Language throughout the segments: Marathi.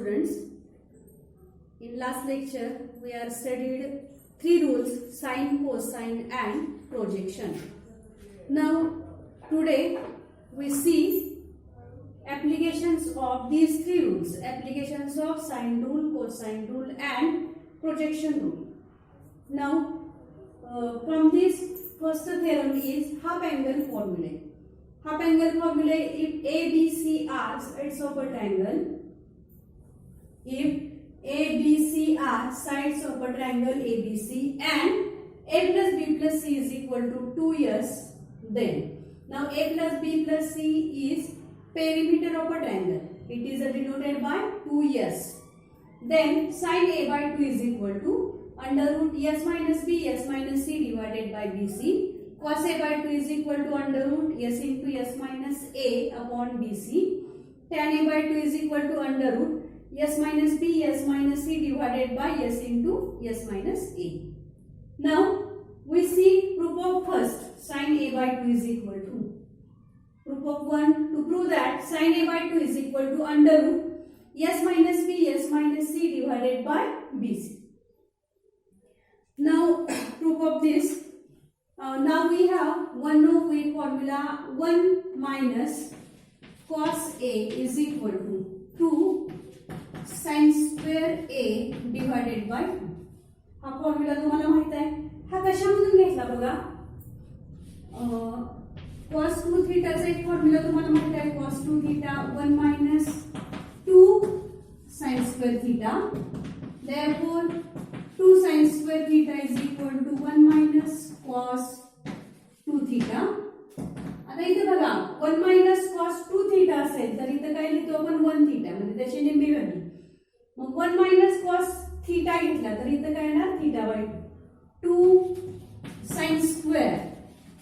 students. In last lecture, we are studied three rules: sine, cosine, and projection. Now, today we see applications of these three rules: applications of sine rule, cosine rule, and projection rule. Now, from this, first theorem is half angle formula. Half angle formula: if ABC are sides of a triangle, if ABC are sides of a triangle ABC and A plus B plus C is equal to 2s, then now A plus B plus C is perimeter of a triangle. It is denoted by 2s. Then sin A by 2 is equal to under root s minus b s minus c divided by bc. Cos A by 2 is equal to under root s into s minus a upon bc. Tan A by 2 is equal to under root s minus b s minus c divided by s into s minus a. Now we see proof of first, sin A by 2 is equal to. Proof of 1, to prove that sin A by 2 is equal to under root s minus b s minus c divided by bc. Now proof of this, now we have one of we formula 1 minus cos A is equal to 2 sin square A divided by 2. हा फॉर्म्युला तुम्हाला माहित आहे. हा कशामधून घेतला बघा, cos 2 थीटाचा एक फॉर्म्युला तुम्हाला माहित आहे. cos 2 theta 1 minus 2 sin square theta. Therefore 2 sin square theta is equal to 1 minus cos 2 theta. आता इथे बघा 1 minus cos 2 theta असेल तर इथे काय लिहितो आपण 1 theta, म्हणजे त्याची निम्मी व्हॅल्यू. मग 1 minus cos theta घेतला तर इथे काय येणार theta by 2 sin square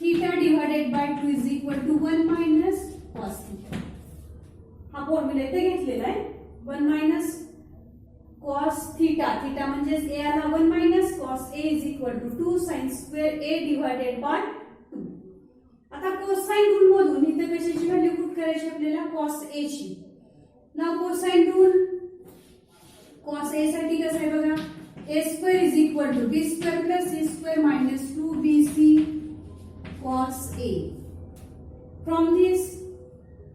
theta divided by 2 is equal to 1 minus cos theta. हा फॉर्म्युला इथे घेतलेला आहे. 1 minus cos theta, theta म्हणजे a आला 1 minus cos A is equal to 2 sin square A divided by 2. आता cosine rule मधून इथे कशाची व्हॅल्यू पुट करायची आपल्याला, cos A ची. नाव cosine rule cos A साठी कसं आहे बघा, a square is equal to b square plus c square minus 2bc cos A. From this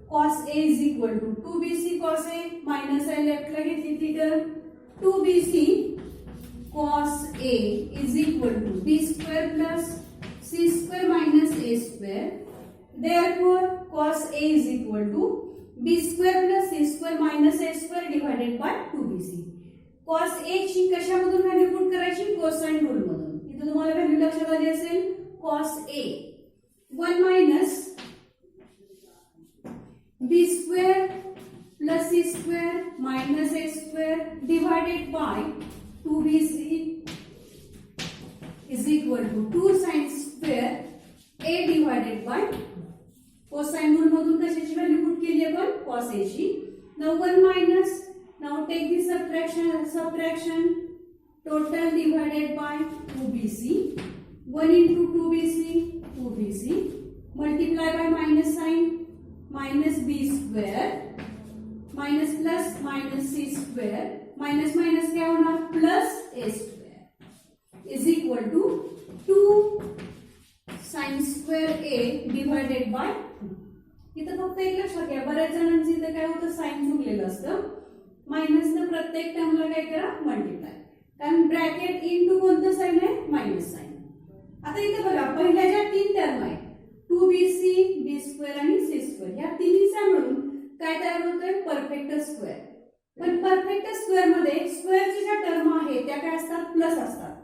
cos A is equal to 2bc cos A minus I left ला घेतली ती तर 2bc cos A is equal to b square plus c square minus a square. Therefore cos A is equal to b square plus c square minus a square divided by 2bc. cos A ची कशामधून व्हॅल्यू पुट करायची, कोसाइन रूल मधून. इथे तुम्हाला व्हॅल्यू लक्षात आली असेल, cos A 1 minus b square plus c square minus a square divided by 2bc is equal to 2 sin square A divided by 2. cosine rule मधून कशाची व्हॅल्यू पुट केली आपण, cos A ची. now 1 minus, now take the subtraction total divided by 2bc. 1 into 2bc 2bc multiply by minus sign minus b square minus plus minus c square minus minus क्या होना plus a square is equal to 2 sin square A divided by 2. इथं फक्त एक लक्षात घ्या, बऱ्याच जणांचं इथं काय होतं, साइन चुकलेलं असतं. मायनसनं प्रत्येक टर्मला काय करा, मल्टिप्लाय, कारण ब्रॅकेट इनटू कोणतं साइन आहे, मायनस साइन. आता इथं बघा पहिल्या ज्या तीन टर्म आहेत 2bc b स्क्वेअर आणि c स्क्वेअर, ह्या तिन्हीचा मिळून काय तयार होतोय, परफेक्ट स्क्वेअर. पण परफेक्ट स्क्वेअर मध्ये स्क्वेअरची ज्या टर्म आहे त्या काय असतात, प्लस असतात.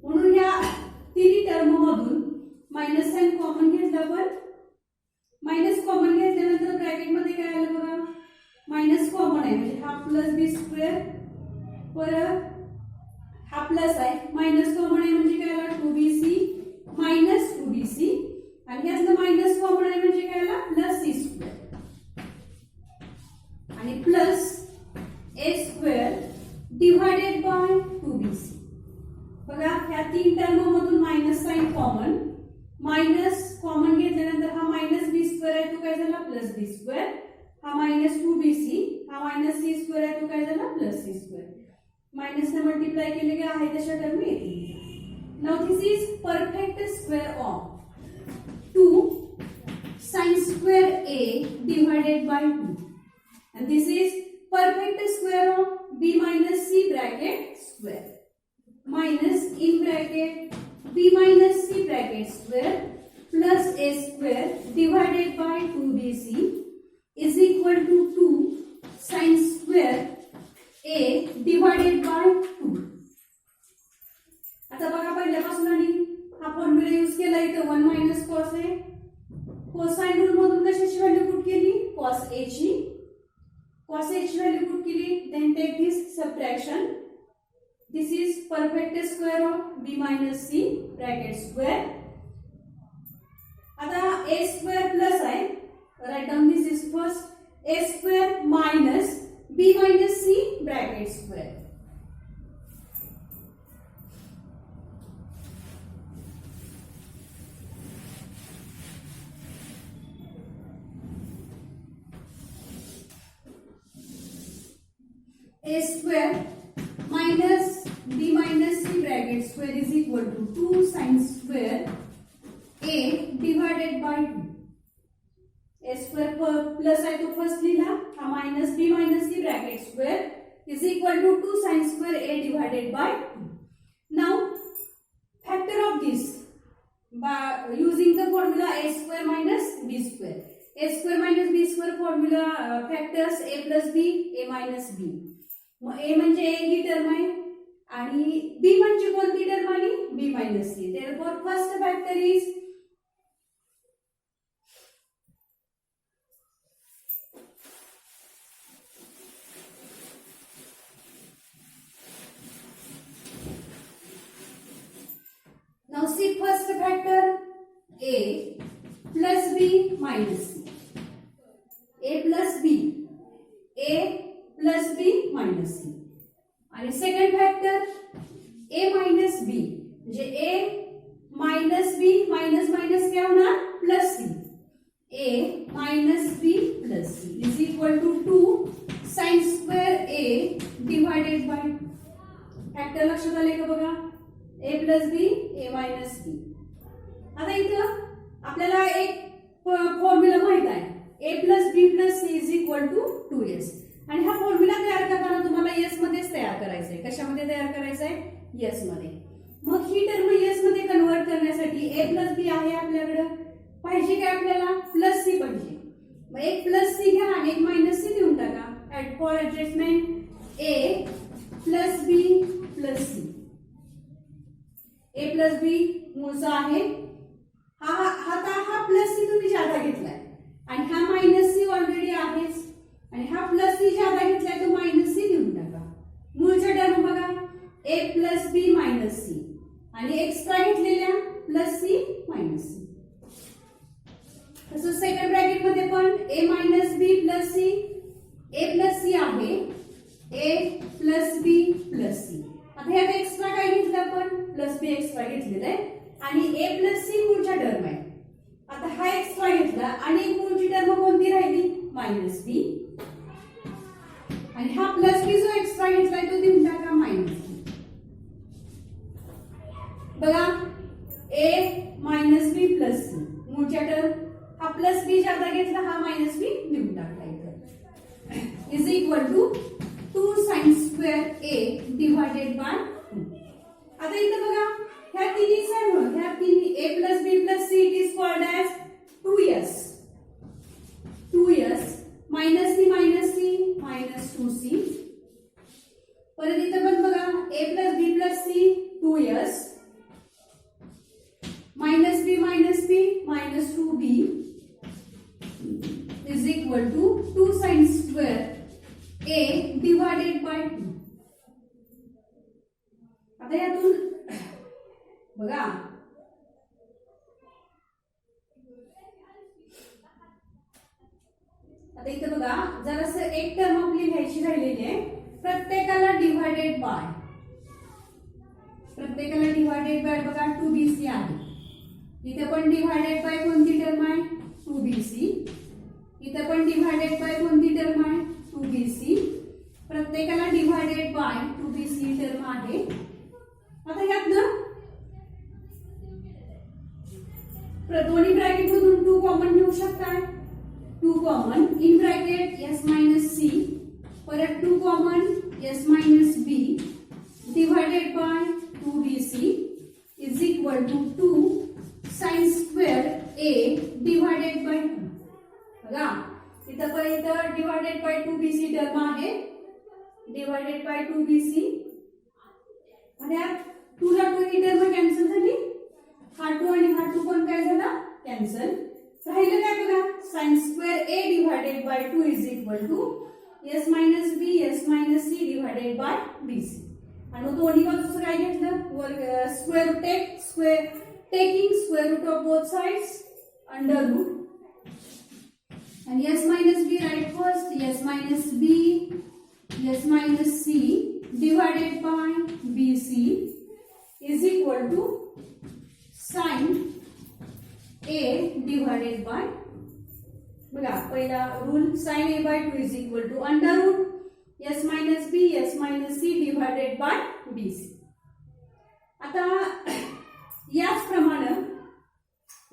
म्हणून या तिन्ही टर्म मधून मायनस साइन कॉमन घेतलं आपण. मायनस कॉमन घेतल्यानंतर ब्रॅकेट मध्ये काय आलं बघा, मायनस कॉमन आहे म्हणजे हा प्लस बी स्क्वेअर, परत हा प्लस आहे, मायनस कॉमन आहे म्हणजे काय आला 2bc मायनस 2bc, आणि यातलं मायनस कॉमन आहे म्हणजे काय आला प्लस c स्क्वेअर आणि plus a square divided by 2bc. बघा ह्या तीन टर्म मधून minus sign common, minus common घेतल्यानंतर हा मायनस b स्क्वेअर आहे तो काय झाला प्लस b स्क्वेअर, हा मायनस 2bc, हा मायनस c स्क्वेअर आहे तो काय झाला प्लस सी स्क्वेअर. मायनसने मल्टिप्लाय केले की आहे तशा टर्म येतील. Now this is perfect square of 2 sin square a divided by 2, and this is perfect square of b minus c bracket square minus in bracket b minus c bracket square plus a square divided by 2bc is equal to 2 sin square a divided by 2. आता बघा पहिल्यापासून आणि हा फॉर्म्युला यूज केला इथं 1 minus cos a. Cosine rule मधून कशाची व्हॅल्यू पुट केली? cos a ची. cos a ची व्हॅल्यू पुट केली. Then take this subtraction. This is perfect square of b minus c bracket square. आता a स्क्वेअर प्लस आहे. Write down this is first a square minus b minus c bracket square. a square minus b minus c bracket square is equal to 2 sin square a divided by 2. a square plus आहे तो फर्स्ट लिहिला. हा minus b minus c bracket square is equal to 2 sin square a divided by 2. Now factor of this by using the formula a square minus b square. a square minus b square formula factors a plus b, a minus b. मग a म्हणजे a ही टर्म आहे आणि b म्हणजे कोणती टर्म आली? b minus c. Therefore first factor is now see first factor a plus b minus c. a plus b, a plus b minus c. आणि second factor a minus b म्हणजे a minus b minus minus क्या होणार? Plus c. a minus b plus c is equal to 2 sin square a divided by 2. Factor लक्षात आले का बघा? a plus b, a minus b. आता इथं आपल्याला एक फॉर्म्युला माहित आहे. a plus b plus c is equal to 2s. आणि हा फॉर्म्युला तयार करताना तुम्हाला यस मध्येच तयार करायचा आहे. कशामध्ये तयार करायचा आहे? यस मध्ये. मग ही टर्म यस मध्ये कन्वर्ट करण्यासाठी a प्लस बी आहे आपल्याकडे. पाहिजे काय आपल्याला? प्लस सी पाहिजे. मग एक प्लस सी घ्या आणि एक मायनस सी देऊन टाका. At for adjustment a plus B plus C. a plus B मूळचा आहे. हा प्लस सी तुम्ही जादा घेतलाय आणि हा मायनस सी ऑलरेडी आहेच. आणि हा प्लस सी ज्यादा घेतलाय तो मायनस सी घेऊन टाका. मूळच्या टर्म बघा a plus B minus C आणि एक्स्ट्रा घेतलेल्या प्लस सी मायनस सी. तसं सेकंड ब्रॅकेट मध्ये पण a minus B plus C. a plus C आहे a plus B plus C. आता यात एक्स्ट्रा काय घेतलं आपण? प्लस बी एक्स्ट्रा घेतलेलं आहे आणि a प्लस सी मूळच्या टर्म आहे. आता हा एक्स्ट्रा घेतला आणि एक मूळची टर्म कोणती राहिली? मायनस बी. आणि हा प्लस बी जो एक्स्ट्रा घेतलाय तो देऊन टाका मायनस बी. बघा a minus B plus C मूळच्या टर्म. हा प्लस बी ज्यादा घेतला हा मायनस बी देऊन टाकला इथं. Is equal to 2 sin square a divided by 2. आता इथं बघा ह्या तिन्ही सम ह्या तिन्ही a plus b plus c it is called as 2s. 2s minus c minus 2c. परत इथं पण बघा a plus b plus c 2s minus b minus 2b is equal to 2 sin square a divided by 2. आता यातून बघा आता इथे बघा जरासं एक टर्म आपली घ्यायची राहिलेली आहे. प्रत्येकाला डिवाइडेड बाय बघा 2bc आहे. इथे पण डिवाइडेड बाय कोणती टर्म आहे? 2bc. इथे पण डिवाइडेड बाय कोणती टर्म आहे? 2bc. प्रत्येकाला डिवायडेड बाय 2bc टर्म आहे. आता यात ना दोन्ही ब्रॅकेट मधून 2 कॉमन घेऊ शकताय. 2 common in bracket s minus C, परत 2 common s minus B divided by 2bc is equal to 2 sine square a divided by 2. बघा इथं पर्यंत डिवायडेड बाय 2bc टर्म आहे. डिवायडेड बाय 2bc आणि 2 ला 2 ही टर्म कॅन्सल झाली. हा 2 आणि हा 2 पण काय झाला कॅन्सल. राहिलं काय बघा sin square a divided by 2 is equal to s minus b s minus c divided by bc. आणि दोन्ही बाजूचं काय घेतलं square root taking square root of both sides under root आणि s minus b write first s minus b s minus c divided by bc is equal to sin a divided by बघा पहिला rule sin a by 2 is equal to under root s minus b s minus c divided by bc. आता याचप्रमाणे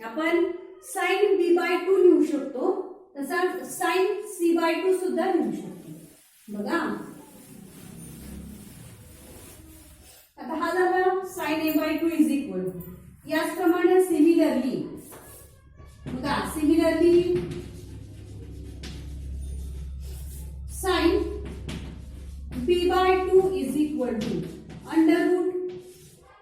आपण sin b बाय 2 लिहू शकतो, तसाच sin c बाय 2 सुद्धा लिहू शकतो. बघा आता हा झाला sin a by 2 is equal to. याचप्रमाणे सिमिलरली बघा sin b by 2 is equal to under root.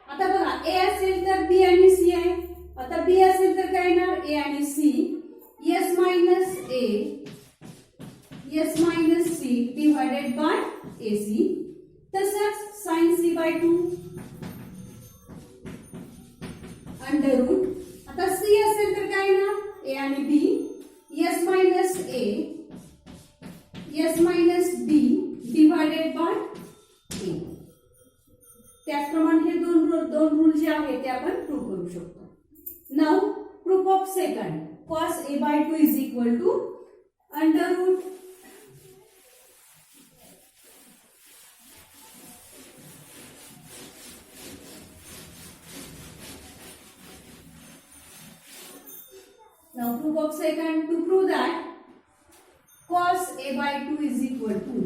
आता बघा a असेल तर b आणि c आहे. आता b असेल तर काय येणार a आणि c s minus c divided by ac. तसंच sin c bye 2 under root. आता c असेल तर काय येणार a आणि b s minus b divided by a. त्याचप्रमाणे हे दोन रूल जे आहेत ते आपण प्रूव्ह करू शकतो. Now proof of second cos a by 2 is equal to under root Now proof of second, to prove that cos a by 2 is equal to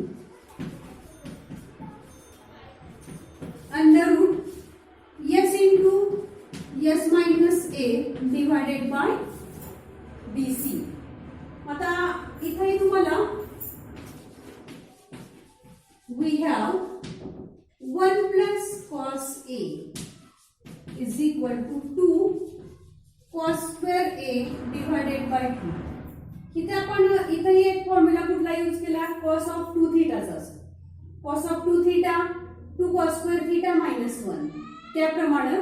under root s into s minus a divided by bc. आता इथे तुम्हाला we have 1 plus cos a is equal to 2 cos square a divided by 2. इथे आपण इथे एक फॉर्म्युला कुठला यूज केला cos of 2 थीटाचा. cos of 2 theta 2 cos square theta minus 1. त्याप्रमाणे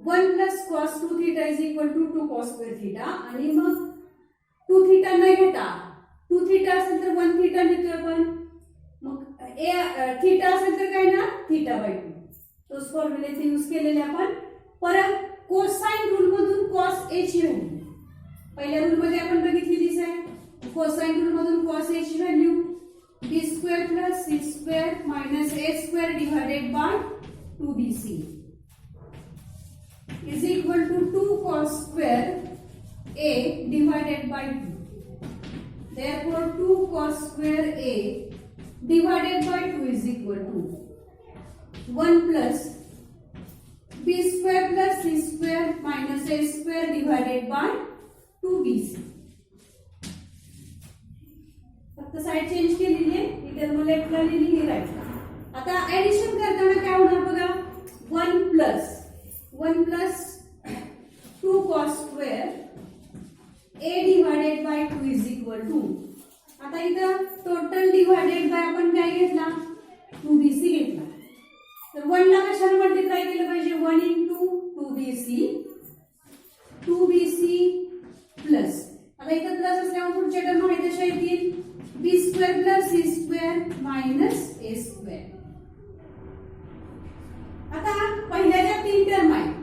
1 plus cos 2 theta is equal to 2 cos square theta. आणि मग 2 थीटा न घेता 2 थीटा असेल तर 1 थीटा घेतोय आपण. मग थीटा असेल तर काय ना थीटा बाय 2. तोच फॉर्म्युला इथे यूज केलेले आपण. परत कोसाइन रूल मधून cos a ची व्हॅल्यू पहिल्या रूल मध्ये आपण बघितलेलीच आहे. कोसाइन रूल मधून cos a ची value b square plus c square minus a square divided by 2bc is equal to 2 cos square a divided by 2. therefore 2 cos square a divided by 2 is equal to 1 plus b square plus c square minus a square divided by 2bc. फक्त साइड चेंज केलेली आहे. इथे मग लेफ्टला लिहिली ही राईटला. आता ऍडिशन करताना काय होणार बघा 1 plus 2 cos square a divided by 2 is equal to. आता इथं टोटल डिवाइडेड बाय आपण काय घेतला 2bc घेतला. तर 1 ला कशाने मल्टिप्लाय केलं पाहिजे 1 into 2bc प्लस. आता इथं प्लस असल्यामुळे पुढच्या टर्म आहे तशा येतील b square plus c square minus a square. आता पहिल्या ज्या 3 टर्म आहेत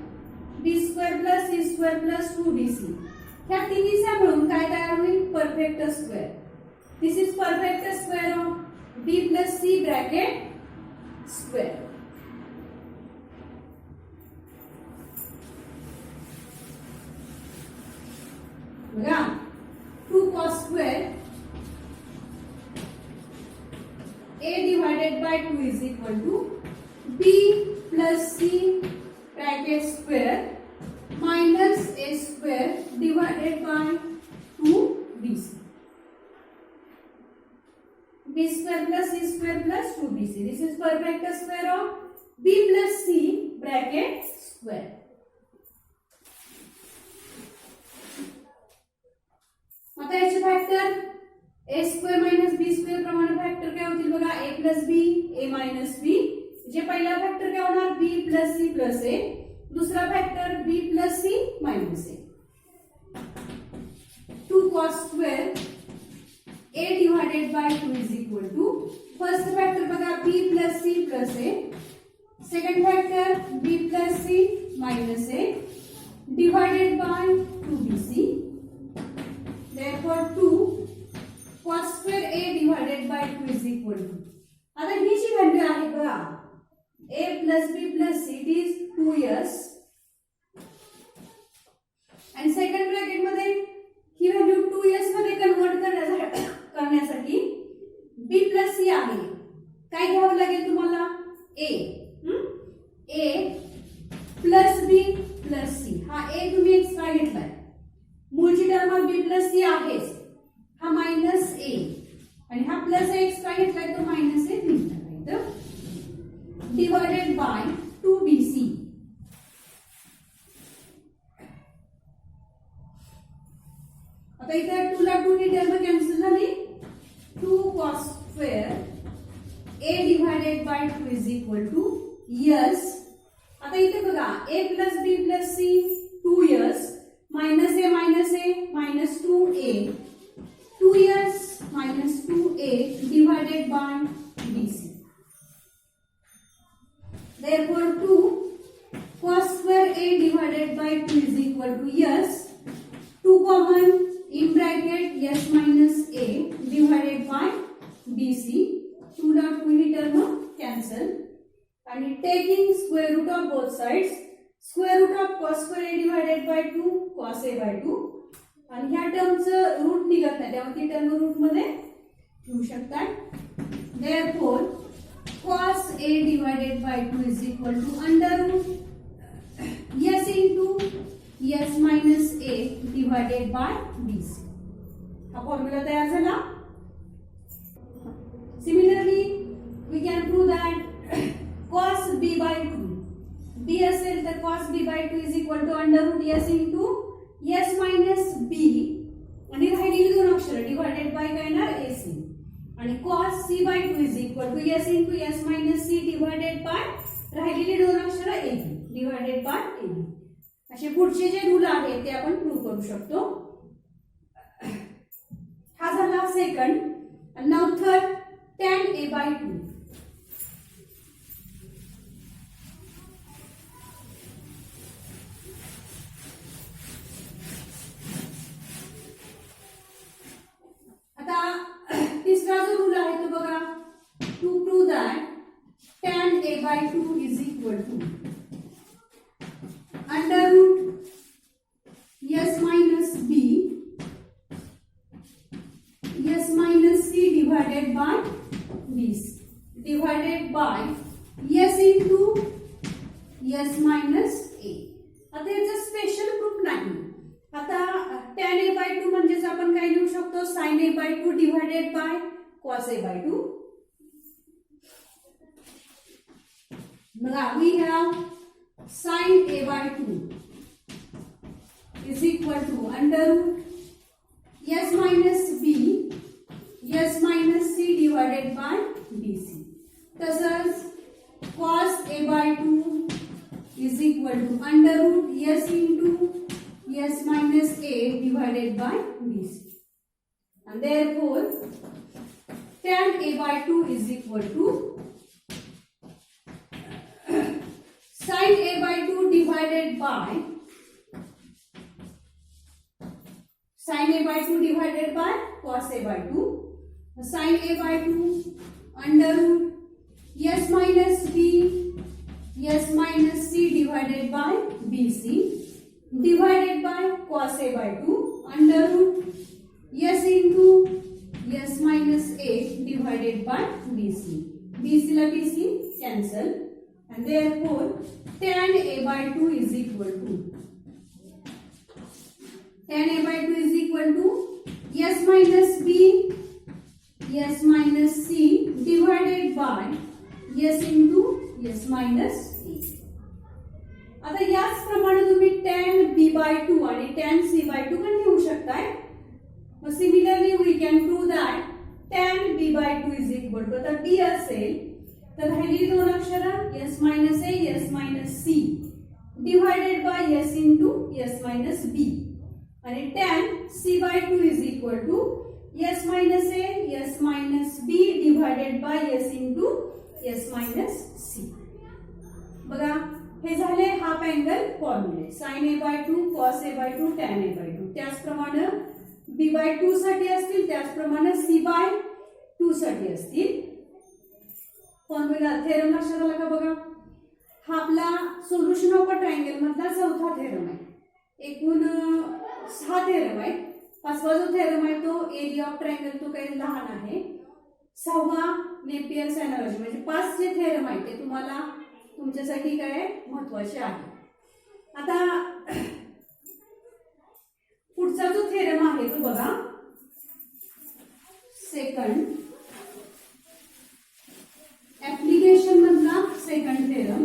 b square plus c square plus 2bc ह्या तिन्हीचा मिळून काय तयार होईल perfect square. This is perfect square of b plus c bracket square. बघा 2 cos square a divided by 2 is equal to b plus c bracket square minus a square divided by 2bc. b square plus c square plus 2bc. This is perfect square of b plus c bracket square. आता याचे factor a square minus b square प्रमाणे फॅक्टर काय होतील बघा a plus b a minus b. जे पहिला फॅक्टर काय होणार b plus c plus a. दूसरा factor b plus c minus a. 2 cos square a divided by 2 is equal to first factor बघा b plus c plus a. Second factor b plus c minus a divided by 2bc. Therefore 2 cos square a divided by 2 is equal to. आता ही जी व्हॅल्यू आहे बघा a plus b plus c it is 2s आणि सेकंड ब्रॅकेट मध्ये ही व्हॅल्यू 2s मध्ये कन्वर्ट करण्यासाठी b plus c आहे. काय घ्यावं लागेल तुम्हाला a plus b plus c. हा a तुम्ही एक्स्ट्रा घेतलाय. मूळची टर्म b प्लस c आहेच. हा मायनस a आणि हा प्लस a एक्स्ट्रा घेतलाय तो मायनस a लिहिला डिवाइडेड बाय 2bc. आता इथे 2 ला 2 नी टर्म कॅन्सल झाली. 2 cos square a divided by 2 is equal to s. आता इथे बघा a plus b plus c 2s minus a minus 2a 2s minus 2a divided by bc. Therefore 2 cos square a divided by 2 is equal to s. 2 common in bracket s minus a divided by bc. 2 ला 2 ही टर्म कॅन्सल आणि taking square root of both sides square root of cos square a divided by 2 cos a by 2 आणि ह्या टर्मचं रूट निघत नाही त्यामुळे ती टर्म रूट मध्ये घेऊ शकता. Therefore cos a divided by 2 is equal to under root s into s minus a divided by bc. हा फॉर्म्युला तयार झाला. Similarly we can prove that cos b by 2 b असेल तर cos b by 2 is equal to under root s into s minus b आणि राहिलेली दोन अक्षर डिवाइडेड बाय काय ना ac आणि cos c by 2 is equal to s into s minus c डिवाइडेड बाय राहिलेली दोन अक्षर ab डिवाइडेड बाय ab. असे पुढचे जे रूल आहेत ते आपण प्रूव्ह करू शकतो. हा झाला सेकंड. आणि now third tan a by 2. तिसरा जो रूल आहे तो बघा to prove that tan a by 2 is equal to under root s minus b s minus c divided by bc divided by s into s minus a. आता याचा स्पेशल प्रूफ नाही. आता tan a by 2 म्हणजेच आपण काय लिहू शकतो sin a by 2 divided by cos a by 2. Now we have sin a by 2 is equal to under root s minus b s minus c divided by bc. तसंच cos a by 2 is equal to under root s into s minus a divided by bc. And therefore tan a by 2 is equal to sin a by 2 divided by sin a by 2 divided by cos a by 2. Sin a by 2 under root S minus B S minus C divided by B C divided by cos a by 2 under root S into S minus A divided by B C ला B C cancel and therefore tan a by 2 is equal to tan a by 2 is equal to s minus b s minus c divided by s into s minus e. आता याच प्रमाणे तुम्ही tan b by 2 आणि tan c by 2 पण घेऊ शकताय. Similarly we can prove that tan b by 2 is equal to आता b असेल तर राहिलेली दोन अक्षरं s minus a s minus c divided by s into s minus b आणि tan c by 2 is equal to s minus a s minus b divided by s into s minus c. बघा हे झाले हाफ अँगल फॉर्म्युले sin a by 2 cos a by 2 tan a by 2. त्याचप्रमाणे b by 2 साठी असतील त्याचप्रमाणे c by 2 साठी असतील. फॉर्म्युला थेरम लक्षात आला का बघा. हा आपला सोल्युशन ऑफ अ ट्रायंगल मधला चौथा थेरम आहे. एकूण 6 थेरम आहेत. पाचवा जो थेरम आहे तो एरिया ऑफ ट्रायंगल तो काही लहान आहे. 6वा नेपियर्स एनालॉजी म्हणजे 5 जे थेरम आहेत ते तुम्हाला तुमच्यासाठी काय महत्त्वाचे आहे. आता पुढचा जो थेरम आहे तो बघा सेकंड ऍप्लिकेशन मधला सेकंड थेरम.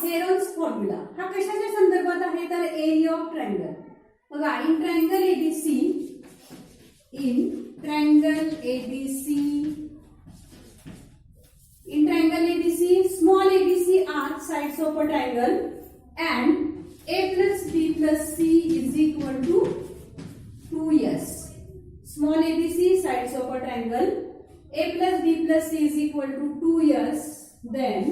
थेरम्स फॉर्म्युला हा कशाच्या संदर्भात आहे तर एरिया ऑफ ट्रायंगल. बघा in triangle ABC small ABC are sides of a triangle and a plus b plus c is equal to 2s. Small abc sides of a triangle a plus b plus c is equal to 2s. Then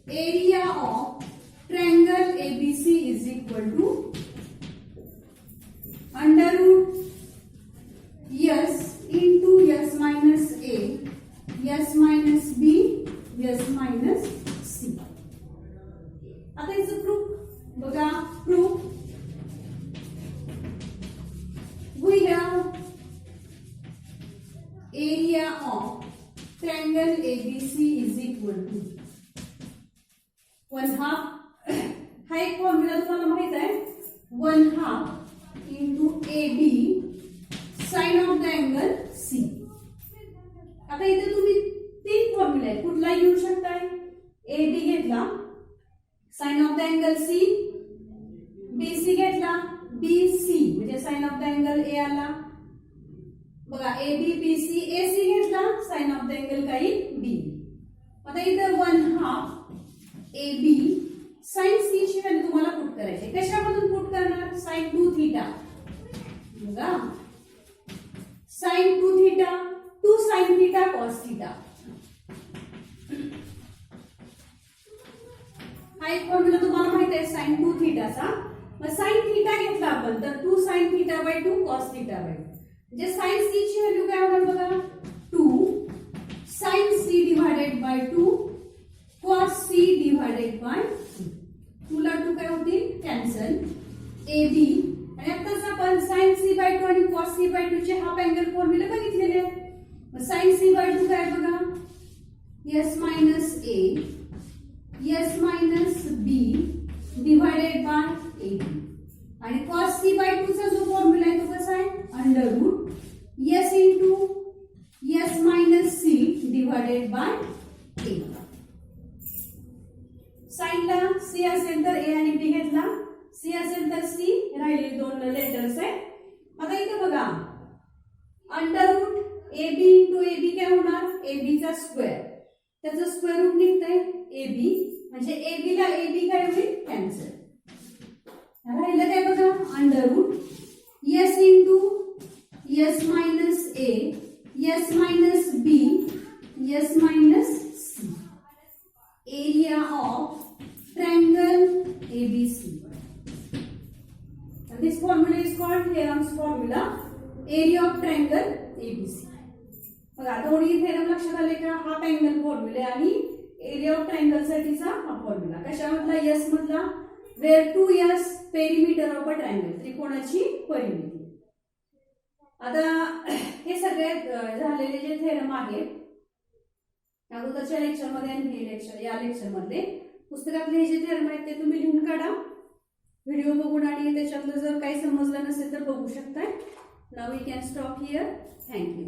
area of triangle ABC is equal to under root s into s minus a s minus b s minus c. आता इथं प्रूफ बघा. Proof we have area of triangle ABC is equal to 1/2. हा एक फॉर्म्युला तुम्हाला माहित आहे 1/2 into AB sine of the angle C. आता इथे तुम्ही 3 फॉर्म्युला आहेत कुठलाही घेऊ शकताय. AB घेतला sine of the angle C, BC घेतला BC म्हणजे sine of the angle A आला. बघा AB BC AC घेतला साइन ऑफ द अँगल काही B. आता इथे 1/2 AB sin C ची व्हॅल्यू तुम्हाला पुट करायची. कशामधून पुट करणार sin 2 थीटा. बघा sin 2 theta 2 sin theta cos theta. हा एक फॉर्म्युला तुम्हाला माहित आहे sin 2 थीटाचा. मग sin थीटा घेतला आपण तर 2 sin theta by 2 cos theta by 2 म्हणजे sin C ची व्हॅल्यू काय होणार बघा 2 sin C डिवाइडेड बाय 2 cos C डिवाइडेड बाय 2 ला 2 काय होतील कॅन्सल. AB आणि आताच आपण sin C बाय 2 आणि cos C बाय 2 चे हाफ अँगल फॉर्म्युला बघितलेले आहेत. मग sin C बाय 2 काय बघा s minus a s minus b डिवाइडेड बाय AB आणि cos C बाय 2 चा जो फॉर्म्युला आहे तो कसा आहे under root s into s minus c डिवाइडेड बाय a. साइन ला C असेल तर A आणि B घेतला, C असेल तर C राहिलेले दोन लेटर्स आहेत. आता इथे बघा under root AB into AB काय होणार AB चा स्क्वेअर त्याचं स्क्वेअर रूट निघतंय AB म्हणजे AB ला AB काय होईल कॅन्सल. राहिलं काय बघा, under root S into S minus A S minus B S minus C, area of triangle ABC. And this formula is called Theorem's formula, area of triangle ABC. बघा दोन्ही थेरम लक्षात आले का? हा ट्रायंगल फॉर्म्युला आणि एरिया ऑफ ट्रायंगल साठीचा हा फॉर्म्युला. कशामधला? एस मधला, where 2s perimeter of a triangle, त्रिकोणाची परिमिती. आता हे सगळे झालेले जे थेरम आहेत अगोदरच्या लेक्चर मध्ये आणि या लेक्चर मध्ये पुस्तकातले हे जे थेरम आहेत ते तुम्ही लिहून काढा व्हिडिओ बघून, आणि त्याच्यातलं जर काही समजलं नसेल तर बघू शकताय. Now we can stop here. Thank you.